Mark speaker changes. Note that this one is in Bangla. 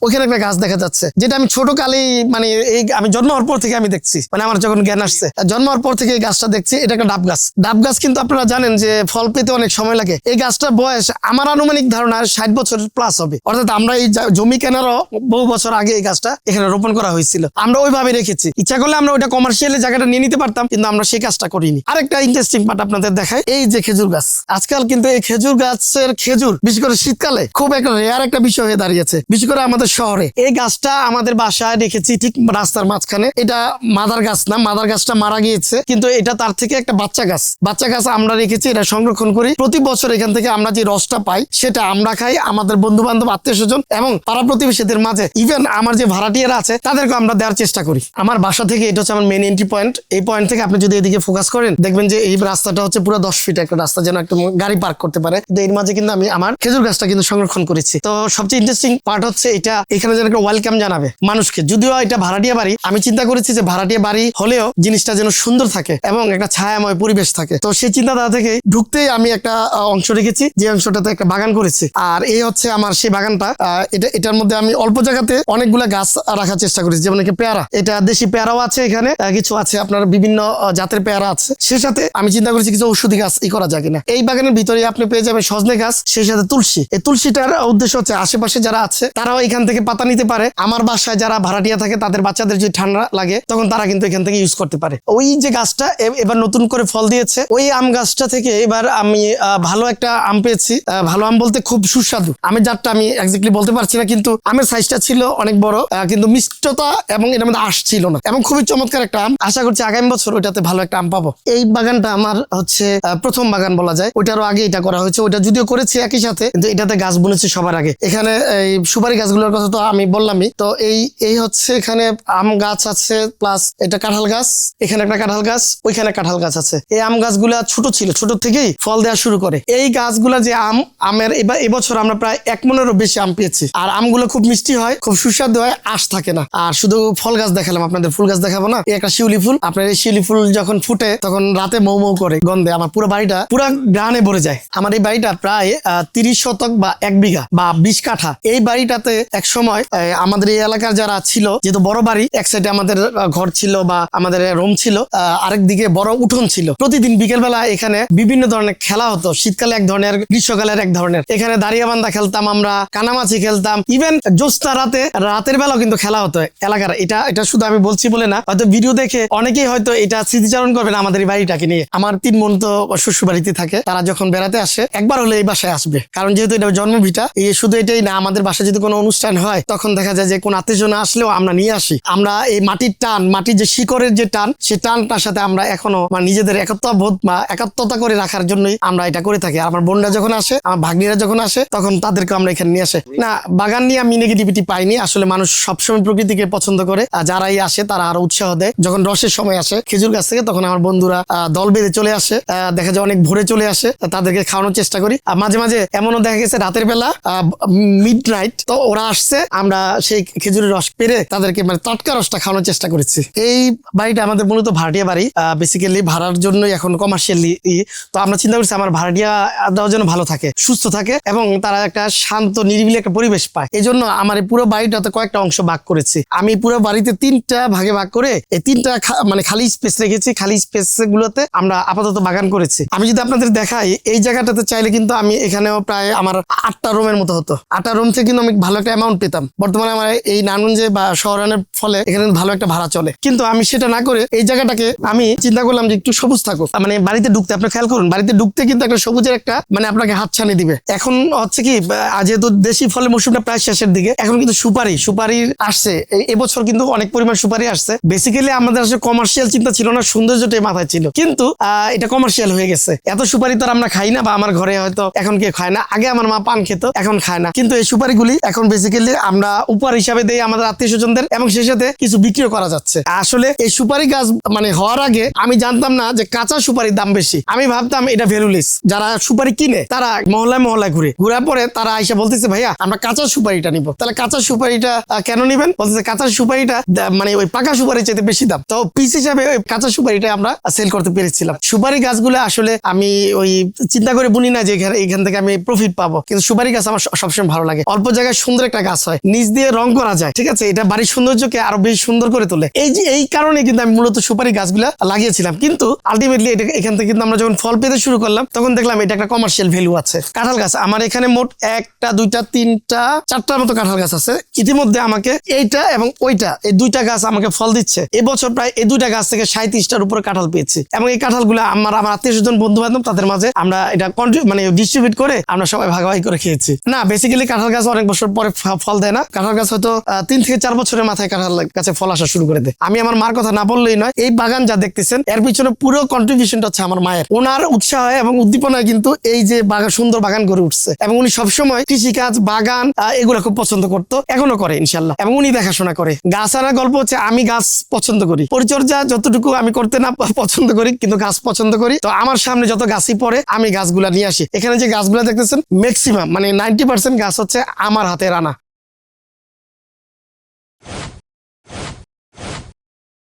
Speaker 1: ওখানে একটা গাছ দেখা যাচ্ছে, যেটা আমি ছোট কালেই মানে এই আমি জন্ম হওয়ার পর থেকে আমি দেখছি, মানে আমার যখন জ্ঞান আসছে জন্ম হওয়ার পর থেকে এই গাছটা দেখছি। এটা একটা ডাব গাছ। ডাব গাছ কিন্তু আপনারা জানেন যে ফল পেতে অনেক সময় লাগে। এই গাছটার বয়স আমার আনুমানিক ধারণা 60 বছর প্লাস হবে। অর্থাৎ আমরা এই জমি কেনারও বহু বছর আগে এই গাছটা এখানে রোপণ করা হয়েছিল। আমরা ওইভাবে রেখেছি। ইচ্ছা করলে আমরা ওইটা কমার্শিয়ালি জায়গাটা নিয়ে নিতে পারতাম, কিন্তু আমরা সেই কাজটা করিনি। আরেকটা ইন্টারেস্টিং পার্ট আপনাদের দেখাই, এই যে খেজুর গাছ। আজকাল কিন্তু এই খেজুর গাছের খেজুর বিশেষ করে শীতকালে খুব একটা রেয়ার একটা বিষয় হয়ে দাঁড়িয়েছে, বিশেষ করে আমাদের শহরে। এই গাছটা আমাদের বাসায় রেখেছি ঠিক রাস্তার মাঝখানে। এটা মাদার গাছ না, মাদার গাছটা মারা গিয়েছে, কিন্তু এটা তার থেকে একটা বাচ্চা গাছ আমরা রেখেছি। এটা সংরক্ষণ করি। প্রতি বছর এখান থেকে আমরা যে রসটা পাই সেটা আমরা খাই, আমাদের বন্ধু বান্ধব, আত্মীয় স্বজন এবং পাড়া প্রতিবেশীদের মাঝে, ইভেন আমার যে ভাড়াটিয়ারা আছে তাদেরকে আমরা দেওয়ার চেষ্টা করি। আমার বাসা থেকে এটা হচ্ছে আমার মেন এন্ট্রি পয়েন্ট। এই পয়েন্ট থেকে আপনি যদি এদিকে ফোকাস করেন দেখবেন যে এই রাস্তাটা হচ্ছে পুরো 10 ফিট একটা রাস্তা, যেন একটা গাড়ি পার্ক করতে পারে। এর মাঝে কিন্তু আমি আমার খেজুর গাছটা কিন্তু সংরক্ষণ করেছি। তো সবচেয়ে ইন্টারেস্টিং পার্ট হচ্ছে এটা, এখানে যেন একটা ওয়েলকাম জানাবে মানুষকে। যদিও এটা ভাড়াটিয়া বাড়ি, আমি চিন্তা করেছি যে ভাড়াটিয়া বাড়ি হলেও জিনিসটা যেন সুন্দর থাকে এবং একটা ছায়াময় পরিবেশ থাকে। তো সেই চিন্তাধারা থেকে ঢুকতেই আমি একটা অংশ রেখেছি, যে অংশটাতে একটা বাগান করেছি। আর এই হচ্ছে আমার সেই বাগানটা। এটার মধ্যে আমি অল্প জায়গাতে অনেকগুলা গাছ রাখার চেষ্টা করেছি। যেমন পেয়ারা, এটা দেশি পেয়ারাও আছে এখানে, কিছু আছে আপনার বিভিন্ন জাতের পেয়ারা আছে। সেই সাথে আমি চিন্তা করেছি কিছু ঔষধি গাছ করা যায় কিনা। এই বাগানের ভিতরে আপনি পেয়ে যাবেন সজনে গাছ, সেই সাথে তুলসী। এই তুলসীটার উদ্দেশ্য হচ্ছে আশেপাশে যারা আছে তারাও এখান থেকে পাতা নিতে পারে। আমার বাসায় যারা ভাড়াটিয়া থাকে তাদের বাচ্চাদের যদি ঠান্ডা লাগে তখন তারা কিন্তু এখান থেকে ইউজ করতে পারে। ওই যে গাছটা এবার নতুন করে ফল দিয়েছে, ওই আম গাছটা থেকে এবার আমি ভালো একটা আম পেয়েছি। ভালো আম বলতে খুব সুস্বাদু। আমি জাতটা আমি এক্স্যাক্টলি বলতে পারছি না, কিন্তু আমের সাইজটা ছিল অনেক বড়, কিন্তু মিষ্টতা এবং এটার মধ্যে আঁশ ছিল না, এবং খুবই চমৎকার একটা আম। আশা করছি আগামী বছর ওইটাতে ভালো একটা আম পাবো। এই বাগানটা আমার হচ্ছে প্রথম বাগান বলা যায়। ওইটারও আগে এটা করা হয়েছে, ওইটা যদিও করেছি একই সাথে, কিন্তু এটাতে গাছ বুনেছি সবার আগে। এখানে এই সুপারি গাছগুলোর কথা তো আমি বললামই। তো এই হচ্ছে এখানে আম গাছ আছে, প্লাস এটা কাঁঠাল গাছ, এখানে একটা কাঁঠাল গাছ, ওইখানে কাঁঠাল গাছ আছে। এই আম গাছগুলা ছোট ছিল, ছোট থেকেই ফল দেওয়া শুরু করে। এই গাছগুলা যে আমের এবছর আমরা প্রায় 1 মনেরও বেশি আম পেয়েছি। আর আমগুলো খুব মিষ্টি হয়, খুব সুস্বাদু হয়, আঁশ থাকে না। আর শুধু ফল গাছ দেখালাম, আপনাদের ফুল গাছ দেখাবো না। এই একটা শিউলি ফুল, আপনার এই শিউলি ফুল যখন ফুটে তখন রাতে মৌ মৌ করে গন্ধে আমার পুরো বাড়িটা পুরো গ্রানে ভরে যায়। আমার এই বাড়িটা প্রায় 30 শতক বা 1 বিঘা বা 20 কাঠা। এই বাড়িটাতে এক সময় আমাদের এই এলাকার যারা ছিল, যেহেতু বড় বাড়ি, এক সাইডে আমাদের ঘর ছিল বা আমাদের রুম ছিল, আরেক দিকে বড় উঠোন ছিল। প্রতিদিন বিকেল বেলা এখানে বিভিন্ন ধরনের খেলা হতো। শীতকালে এক ধরনের, গ্রীষ্মকালের এক ধরনের। এখানে দাঁড়িয়ে বান্ধা খেলতাম আমরা, কানামাছি খেলতাম, ইভেন জ্যোৎস্না রাতের বেলাও কিন্তু খেলা হতো এলাকার। এটা শুধু আমি বলছি বলে না, হয়তো ভিডিও দেখে অনেকেই হয়তো এটা স্মৃতিচারণ করবেন আমাদের এই বাড়িটাকে নিয়ে। আমার 3 বোন তো শ্বশুর বাড়িতে থাকে, তারা যখন বেড়াতে আসে একবার হলে এই বাসায় আসবে, কারণ যেহেতু এটা জন্মভিটা। শুধু এটাই না, আমাদের বাসায় যদি কোনো অনুষ্ঠান হয় তখন দেখা যায় যে কোন আত্মীয়জন আসলেও আমরা নিয়ে আসি। আমরা এই মাটির টান, মাটির যে শিকড়ের যে টান, সেই টানটার সাথে আমরা এখনো নিজেদের একত্ববোধ বা একাত্মতা করে রাখার জন্যই আমরা এটা করে থাকি। আমার বোনরা যখন আসে, আমার ভাগ্নিরা যখন আসে, তখন তাদেরকে আমরা এখানে নিয়ে আসে। না, বাগান নিয়ে আমি নেগেটিভিটি পাইনি। আসলে মানুষ সবসময় প্রকৃতিকে পছন্দ করে, আর যারাই আসে তারা আরো উৎসাহ দেয়। যখন রসের সময় আসে খেজুর গাছ থেকে, তখন আমার বন্ধুরা দল বেঁধে চলে আসে, দেখা যায় অনেক ভোরে চলে আসে, তাদেরকে খাওয়ানোর চেষ্টা করি। আর মাঝে মাঝে এমনও দেখা গেছে রাতের বেলা মিড নাইট তো ওরা আসছে, আমরা সেই খেজুরের রস পেরে তাদেরকে মানে টাটকা রসটা খাওয়ানোর চেষ্টা করেছি। এই বাড়িটা আমাদের মূলত ভাড়াটিয়া বাড়ি, বেসিক্যালি ভাড়ার জন্যই এখন কমার্শিয়ালি। তো আমরা চিন্তা করছি আমার ভাড়াটিয়া দেওয়ার জন্য ভালো থাকে, সুস্থ থাকে এবং তারা একটা শান্ত নিরিবিলি একটা পরিবেশ পায়। এই জন্য আমার এই পুরো বাড়িটাতে কয়েকটা অংশ ভাগ করেছি। আমি পুরো বাড়িতে 3টা ভাগে ভাগ করে এই 3টা মানে খালি স্পেস রেখেছি। খালি স্পেস গুলোতে আমরা আপাতত বাগান করেছি। আমি যদি আপনাদের দেখাই, এই জায়গাটাতে চাইলে কিন্তু আমি এখানেও প্রায় আমার 8টা রুমের মতো হতো। 8টা রুম থেকে কিন্তু আমি ভালো একটা অ্যামাউন্ট পেতাম। বর্তমানে আমার এই নারায়ণগঞ্জে বা শহরানের ফলে এখানে ভালো একটা ভাড়া চলে, কিন্তু আমি সেটা না করে এই জায়গাটাকে আমি চিন্তা করলাম যে একটু সবুজ থাকুক। মানে বাড়িতে ঢুকতে আপনি খেয়াল করুন, বাড়িতে ঢুকতে কিন্তু একটা সবুজের একটা মানে আপনাকে হাতছানি দিবে। এখন হচ্ছে কি, যেহেতু দেশি ফলের মৌসুমটা প্রায় শেষের দিকে, এখন কিন্তু সুপারি আসছে। এবছর কিন্তু অনেক পরিমাণ সুপারি আসছে। বেসিক্যালি আমাদের আসলে কমার্শিয়াল চিন্তা ছিল না, সৌন্দর্যটাই মাথায় ছিল, কিন্তু এটা কমার্শিয়াল হয়ে গেছে। এত সুপারি তো আমরা খাই না, বা আমার ঘরে হয়তো এখন কেউ খায় না। আগে আমার মা পান খেত, এখন খায় না। কিন্তু এই সুপারিগুলি এখন বেসিক্যালি আমরা উপহার হিসাবে দেই আমাদের আত্মীয় স্বজনদের, এবং সেই সাথে কিছু বিক্রিও করা যাচ্ছে। আসলে এই সুপারি গাছ মানে হওয়ার আগে আমি জানতাম না যে কাঁচা সুপারির দাম বেশি। আমি ভাবতাম এটা ভ্যালুলেস। যারা সুপারি কিনে তারা মহল্লায় ঘুরার পরে তারা আইসা বলতেছে, ভাইয়া আমরা কাঁচা সুপারিটা নিবো। তাহলে কাঁচা সুপারিটা কেন নিবেন? বলতেছে কাঁচা সুপারিটা মানে ওই পাকা সুপারি চাইতে বেশি দাম। তো পিস হিসাবে ওই কাঁচা সুপারিটা আমরা সেল করতে পেরেছিলাম। সুপারি গাছগুলো আসলে আমি ওই চিন্তা করে বুনি না যে এখান থেকে আমি প্রফিট পাবো, কিন্তু সুপারি গাছ আমার সবসময় ভালো লাগে। অল্প জায়গায় সুন্দর একটা গাছ গাছ হয়, নিচ দিয়ে রং করা যায়, ঠিক আছে, এটা বাড়ির সৌন্দর্যকে আরো বেশি সুন্দর করে তোলে। এই কারণে কিন্তু আমি মূলত সুপারি গাছগুলা লাগিয়েছিলাম। কিন্তু আলটিমেটলি এটা এখান থেকে কিন্তু আমরা যখন ফল পেতে শুরু করলাম তখন দেখলাম এটা একটা কমার্শিয়াল ভ্যালু আছে। কাঁঠাল গাছ আমার এখানে মোট 1টা 2টা 3টা 4টার মতো কাঁঠাল গাছ আছে। ইতিমধ্যে আমাকে এইটা এবং ওইটা, এই 2টা গাছ আমাকে ফল দিচ্ছে। এবছর প্রায় এই 2টা গাছ থেকে 37টার উপরে কাঁঠাল পেয়েছি, এবং এই কাঁঠালগুলো আমার আত্মীয়-স্বজন, বন্ধু-বান্ধব তাদের মাঝে আমরা এটা মানে ডিস্ট্রিবিউট করে আমরা সবাই ভাগাভাগি করে খেয়েছি। না, বেসিক্যালি কাঁঠাল গাছ অনেক বছর পরে ফল দেয় না। কাঁঠাল গাছ হয়তো 3 থেকে 4 বছরের মাথায় কাঁঠাল গাছে ফল আসা শুরু করে দেয়। আমি আমার মার কথা না বললেই নয়, এই বাগান যা দেখতেছেন এর পিছনে পুরো কন্ট্রিবিউশনটা হচ্ছে আমার মায়ের। ওনার উৎসাহে এবং উদ্দীপনায় কিন্তু এই যে সুন্দর বাগান গড়ে উঠছে, এবং উনি সবসময় কৃষিকাজ, বাগান এগুলো খুব পছন্দ করতো, এখনো করে ইনশাল্লাহ, এবং উনি দেখাশোনা করে। গাছ আনার গল্প হচ্ছে, আমি গাছ পছন্দ করি, পরিচর্যা যতটুকু আমি করতে না পছন্দ করি কিন্তু গাছ পছন্দ করি। তো আমার সামনে যত গাছই পড়ে আমি গাছগুলা নিয়ে আসি। এখানে যে গাছগুলা দেখতেছেন ম্যাক্সিমাম মানে 90% গাছ হচ্ছে আমার হাতের আনা।